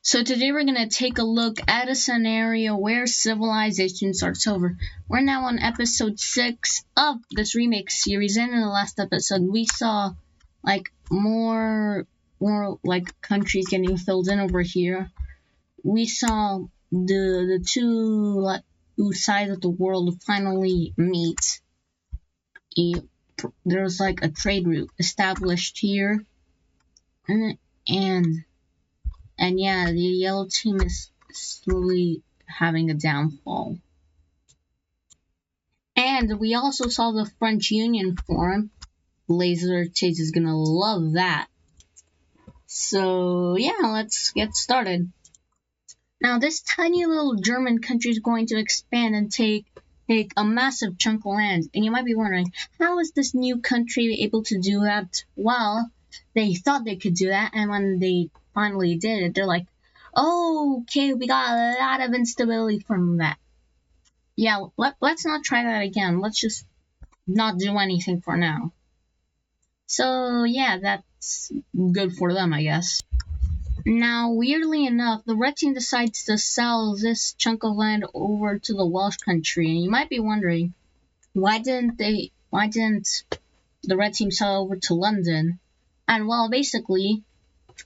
So today we're going to take a look at a scenario where civilization starts over. We're now on episode 6 of this remake series, and in the last episode we saw like more like countries getting filled in over here. We saw the two sides of the world finally meet. There's like a trade route established here, and yeah, the yellow team is slowly having a downfall. And we also saw the French Union form. Laser Chase is gonna love that. So yeah, let's get started. Now this tiny little German country is going to expand and take a massive chunk of land. And you might be wondering, how is this new country able to do that? Well, they thought they could do that, and when they finally did it, they're like, oh, okay, we got a lot of instability from that. Yeah, let's not try that again. Let's just not do anything for now. So yeah, that's good for them, I guess. Now, weirdly enough, the red team decides to sell this chunk of land over to the Welsh country, and you might be wondering, why didn't the red team sell over to London? And well, basically,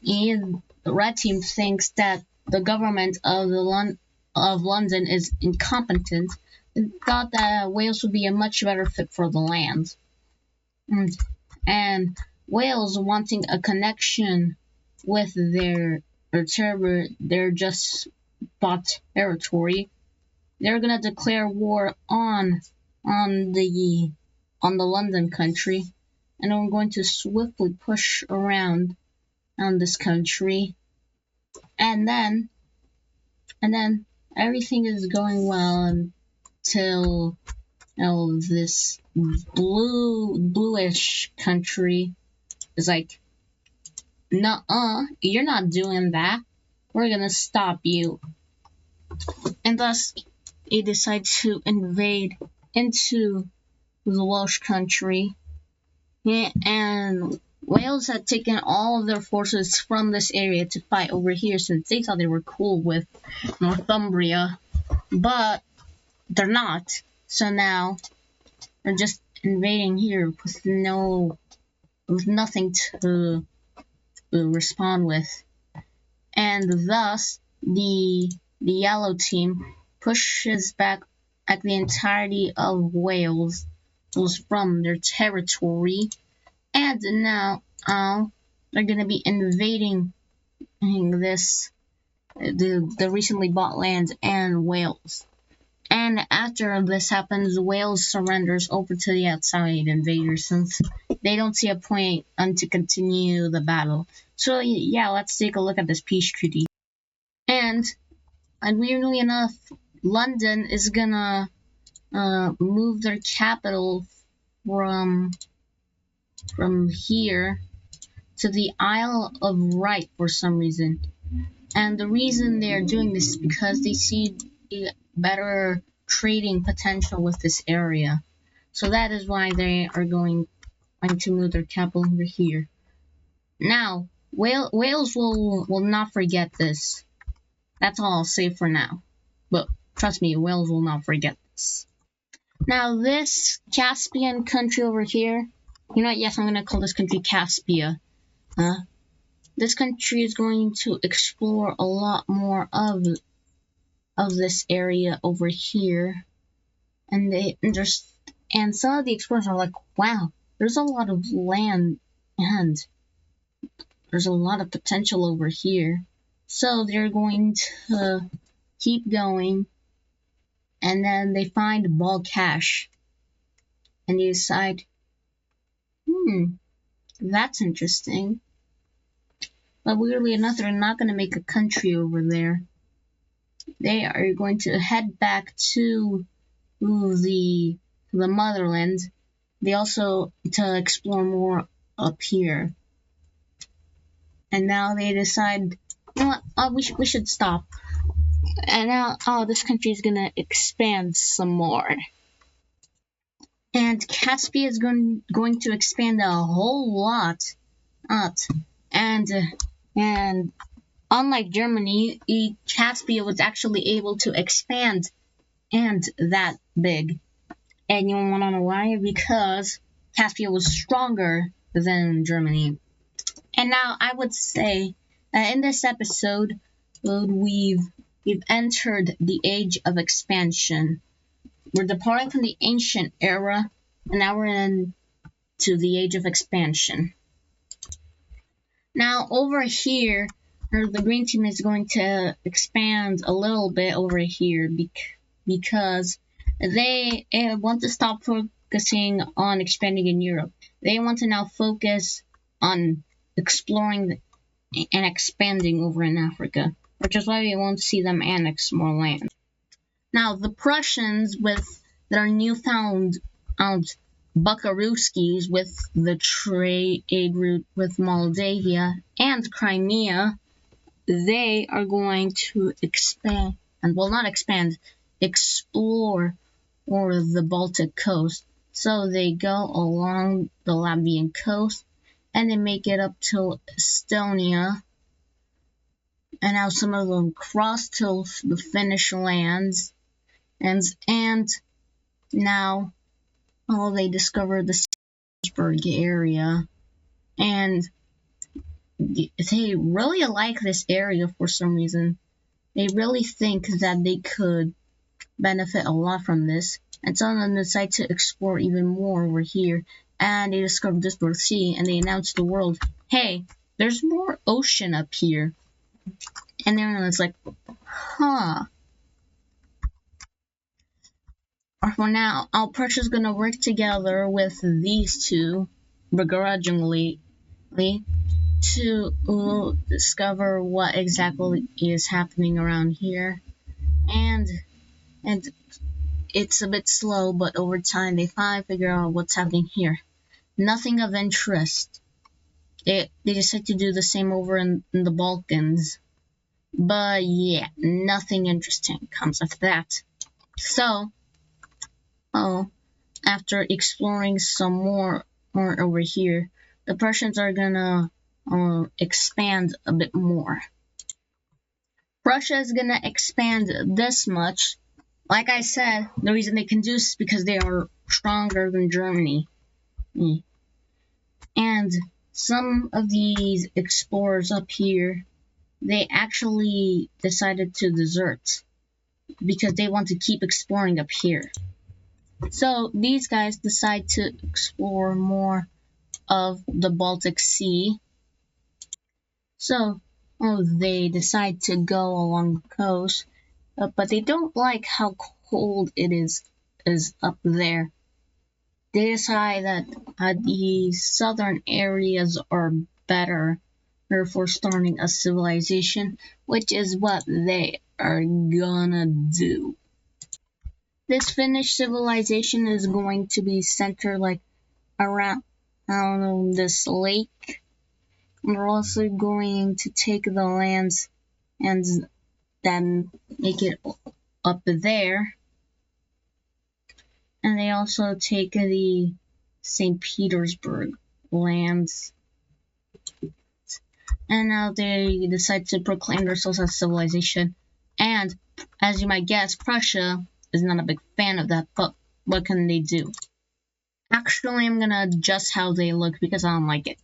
the red team thinks that the government of London is incompetent, and thought that Wales would be a much better fit for the land. And Wales wanting a connection with their just bought territory, they're gonna declare war on the London country, and we're going to swiftly push around on this country, and then everything is going well until this bluish country is like, nuh-uh, you're not doing that. We're gonna stop you. And thus, it decides to invade into the Welsh country. And Wales had taken all of their forces from this area to fight over here, since they thought they were cool with Northumbria. But they're not. So now they're just invading here with nothing to respond with, and thus the yellow team pushes back at the entirety of Wales from their territory, and now they're going to be invading the recently bought land and Wales. And after this happens, Wales surrenders over to the outside invaders, since they don't see a point to continue the battle. So yeah, let's take a look at this peace treaty. And weirdly enough, London is gonna move their capital from here to the Isle of Wight for some reason. And the reason they're doing this is because they see better trading potential with this area. So that is why they are going to move their capital over here. Now, Wales will not forget this. That's all I'll say for now. But trust me, Wales will not forget this. Now, this Caspian country over here, you know what? Yes, I'm going to call this country Caspia. This country is going to explore a lot more of this area over here, and some of the explorers are like, wow, there's a lot of land and there's a lot of potential over here. So they're going to keep going, and then they find ball cash, and they decide, that's interesting. But weirdly enough, they're not going to make a country over there. They are going to head back to the motherland. They also to explore more up here. And now they decide, you know what? We should stop. And now, this country is gonna expand some more. And Caspia is going to expand a whole lot. And Unlike Germany, Caspia was actually able to expand and that big. And you want to know why? Because Caspia was stronger than Germany. And now I would say that in this episode, we've entered the age of expansion. We're departing from the ancient era, and now we're into the age of expansion. Now over here, the green team is going to expand a little bit over here because they want to stop focusing on expanding in Europe. They want to now focus on exploring and expanding over in Africa, which is why we won't see them annex more land. Now, the Prussians, with their newfound buckarooskies with the trade route with Moldavia and Crimea, they are going to expand, and well, not expand, explore the Baltic coast. So they go along the Latvian coast, and they make it up to Estonia, and now some of them cross to the Finnish lands, and now they discover the Petersburg area, and they really like this area for some reason. They really think that they could benefit a lot from this, and some of them decide to explore even more over here, and they discover this North Sea, and they announce to the world, hey, there's more ocean up here. And everyone's like, huh. For now, Prussia's gonna work together with these two, begrudgingly, to discover what exactly is happening around here. And it's a bit slow, but over time they finally figure out what's happening here. Nothing of interest. They decide to do the same over in the Balkans. But yeah, nothing interesting comes of that. So, after exploring some more over here, the Prussians are gonna expand a bit more. Prussia is gonna expand this much. Like I said, the reason they can do this is because they are stronger than Germany. And some of these explorers up here, they actually decided to desert because they want to keep exploring up here. So these guys decide to explore more of the Baltic Sea. So they decide to go along the coast, but they don't like how cold it is up there. They decide that the southern areas are better for starting a civilization, which is what they are gonna do. This Finnish civilization is going to be centered like around, I don't know, this lake. We're also going to take the lands and then make it up there. And they also take the St. Petersburg lands. And now they decide to proclaim themselves as civilization. And as you might guess, Prussia is not a big fan of that, but what can they do? Actually, I'm gonna adjust how they look because I don't like it.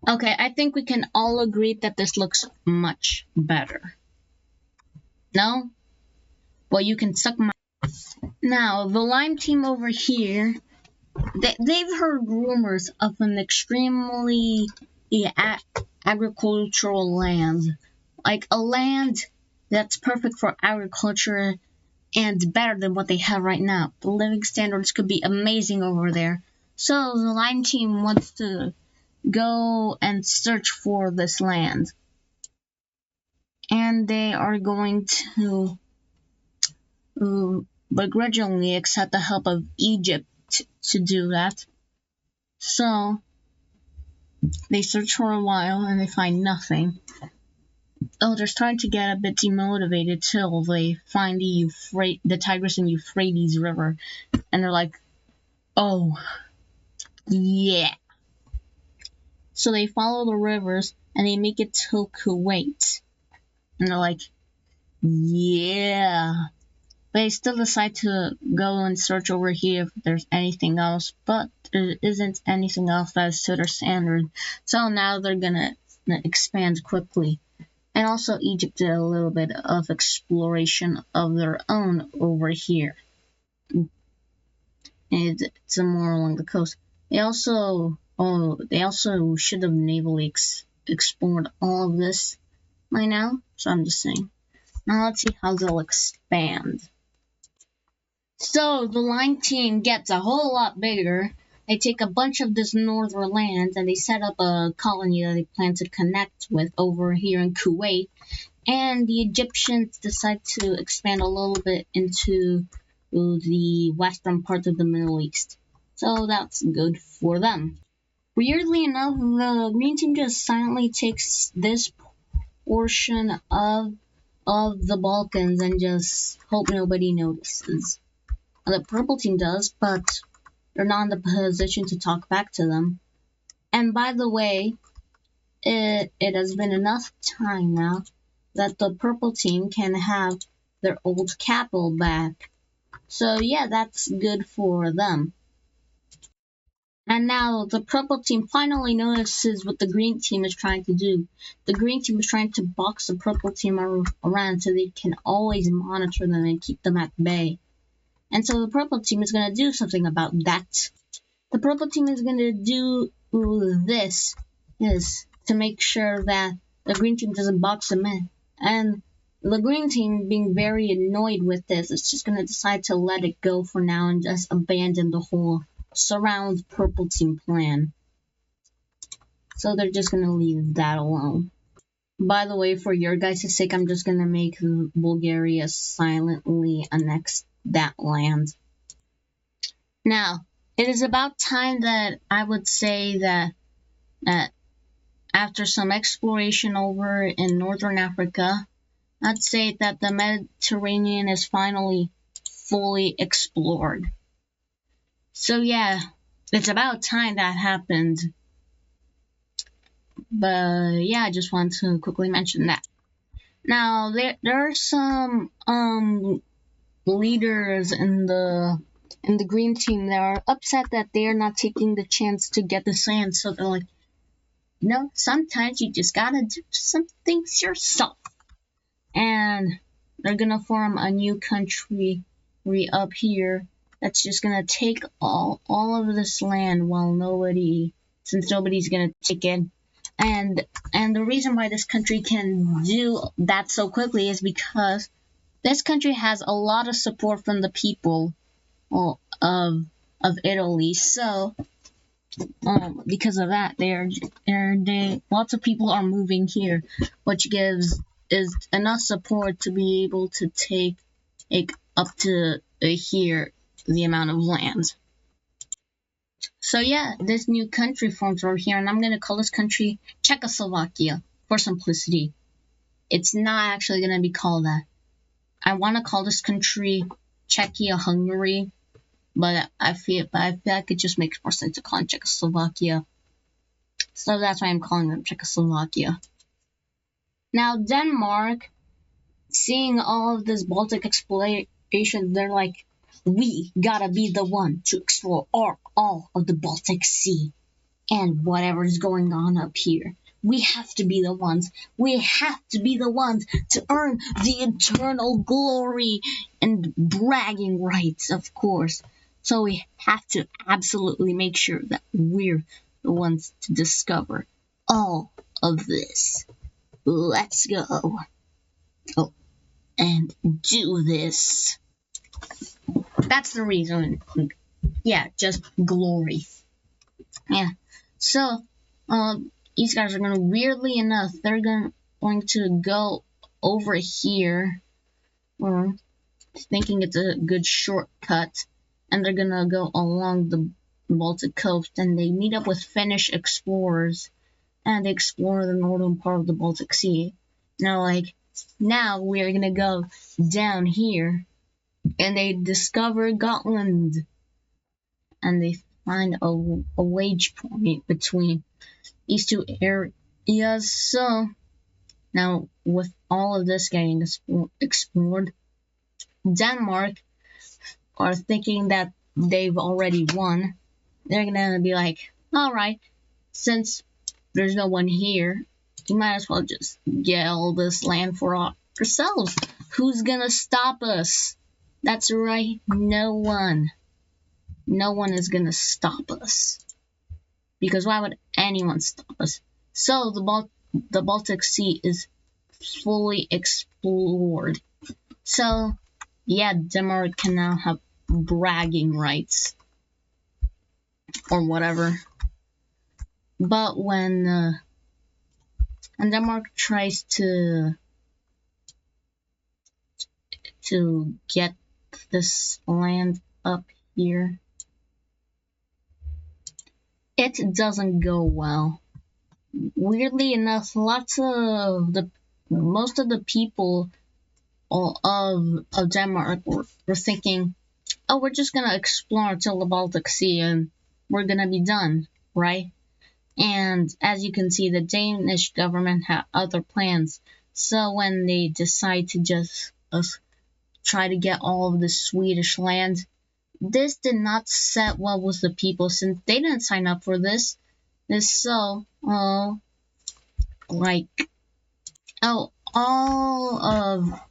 Okay, I think we can all agree that this looks much better. No? Well, you can suck my... Now, the Lime team over here, they've heard rumors of an extremely agricultural land. Like a land that's perfect for agriculture and better than what they have right now. The living standards could be amazing over there. So the Lime team wants to go and search for this land. And they are going to begrudgingly accept the help of Egypt to do that. So they search for a while and they find nothing. They're starting to get a bit demotivated till they find the Tigris and Euphrates River, and they're like, oh, yeah. So they follow the rivers and they make it till Kuwait. And they're like, yeah. They still decide to go and search over here if there's anything else, but there isn't anything else that is to their standard. So now they're gonna expand quickly. And also Egypt did a little bit of exploration of their own over here. And it's more along the coast. They also should have navally explored all of this by now. So I'm just saying. Now let's see how they'll expand. So the line team gets a whole lot bigger. They take a bunch of this northern land and they set up a colony that they plan to connect with over here in Kuwait. And the Egyptians decide to expand a little bit into the western part of the Middle East. So that's good for them. Weirdly enough, the green team just silently takes this portion of the Balkans and just hope nobody notices. The purple team does, but they're not in the position to talk back to them. And by the way, it has been enough time now that the purple team can have their old capital back. So yeah, that's good for them. And now the purple team finally notices what the green team is trying to do. The green team is trying to box the purple team around so they can always monitor them and keep them at bay. And so the purple team is going to do something about that. The purple team is going to do this to make sure that the green team doesn't box them in. And the green team, being very annoyed with this, is just going to decide to let it go for now and just abandon the whole surround purple team plan. So they're just going to leave that alone. By the way, for your guys' sake, I'm just going to make Bulgaria silently annex that land. Now, it is about time that I would say that after some exploration over in northern Africa, I'd say that the Mediterranean is finally fully explored. So yeah, it's about time that happened. But yeah, I just want to quickly mention that. Now, there are some leaders in the green team that are upset that they are not taking the chance to get the sand. So they're like, sometimes you just gotta do some things yourself. And they're gonna form a new country up here that's just gonna take all of this land since nobody's gonna take it. And the reason why this country can do that so quickly is because this country has a lot of support from the people of Italy. So because of that, lots of people are moving here, which is enough support to be able to take up to here the amount of land. So yeah, this new country forms over here, and I'm gonna call this country Czechoslovakia for simplicity. It's not actually gonna be called that. I want to call this country Czechia Hungary, but I feel like it just makes more sense to call it Czechoslovakia. So that's why I'm calling them Czechoslovakia. Now Denmark, seeing all of this Baltic exploration, they're like, we gotta be the one to explore all of the Baltic Sea and whatever's going on up here. We have to be the ones. We have to be the ones to earn the eternal glory and bragging rights, of course. So we have to absolutely make sure that we're the ones to discover all of this. Let's go. Oh, and do this. That's the reason. Yeah, just glory. Yeah. So, these guys are gonna, weirdly enough, they're going to go over here, or thinking it's a good shortcut, and they're gonna go along the Baltic coast, and they meet up with Finnish explorers, and they explore the northern part of the Baltic Sea. Now we're gonna go down here, and they discover Gotland, and they find a wage point between these two areas. So Now, with all of this getting explored, Denmark are thinking that they've already won. They're gonna be like, all right, since there's no one here, we might as well just get all this land for ourselves. Who's gonna stop us? That's right, no one. No one is gonna stop us. Because why would anyone stop us? So the Baltic Sea is fully explored. So yeah, Denmark can now have bragging rights or whatever. But when Denmark tries to get this land up here, it doesn't go well. Weirdly enough, most of the people of Denmark were thinking, oh, we're just gonna explore until the Baltic Sea and we're gonna be done, right? And as you can see, the Danish government had other plans. So when they decide to just try to get all of the Swedish land, this did not set well with the people since they didn't sign up for this. All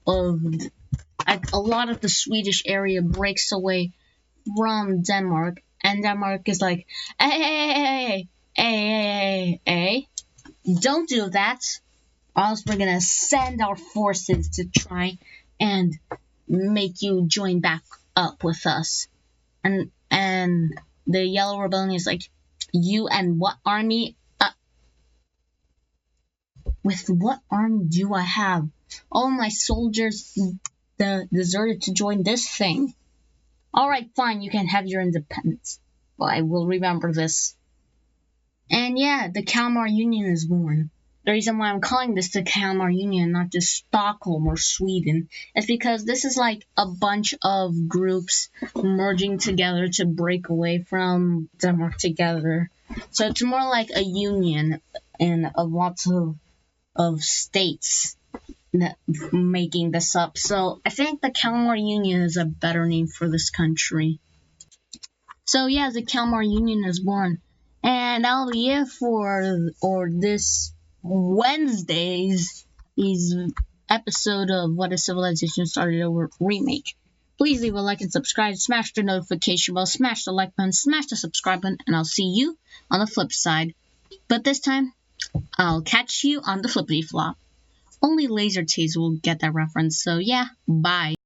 of like a lot of the Swedish area breaks away from Denmark, and Denmark is like, hey, don't do that, or else we're gonna send our forces to try and make you join back up with us. And the Yellow Rebellion is like, you and what army? With what army do I have? All my soldiers deserted to join this thing. Alright, fine, you can have your independence. Well, I will remember this. And yeah, the Kalmar Union is born. The reason why I'm calling this the Kalmar Union, not just Stockholm or Sweden, is because this is like a bunch of groups merging together to break away from Denmark together. So it's more like a union of lots of states that making this up. So I think the Kalmar Union is a better name for this country. So yeah, the Kalmar Union is born. And that'll be it for this Wednesday's episode of What If Civilization Started Over remake. Please leave a like and subscribe, smash the notification bell, smash the like button, smash the subscribe button, and I'll see you on the flip side. But this time, I'll catch you on the flippity flop. Only laser tees will get that reference, so yeah, bye.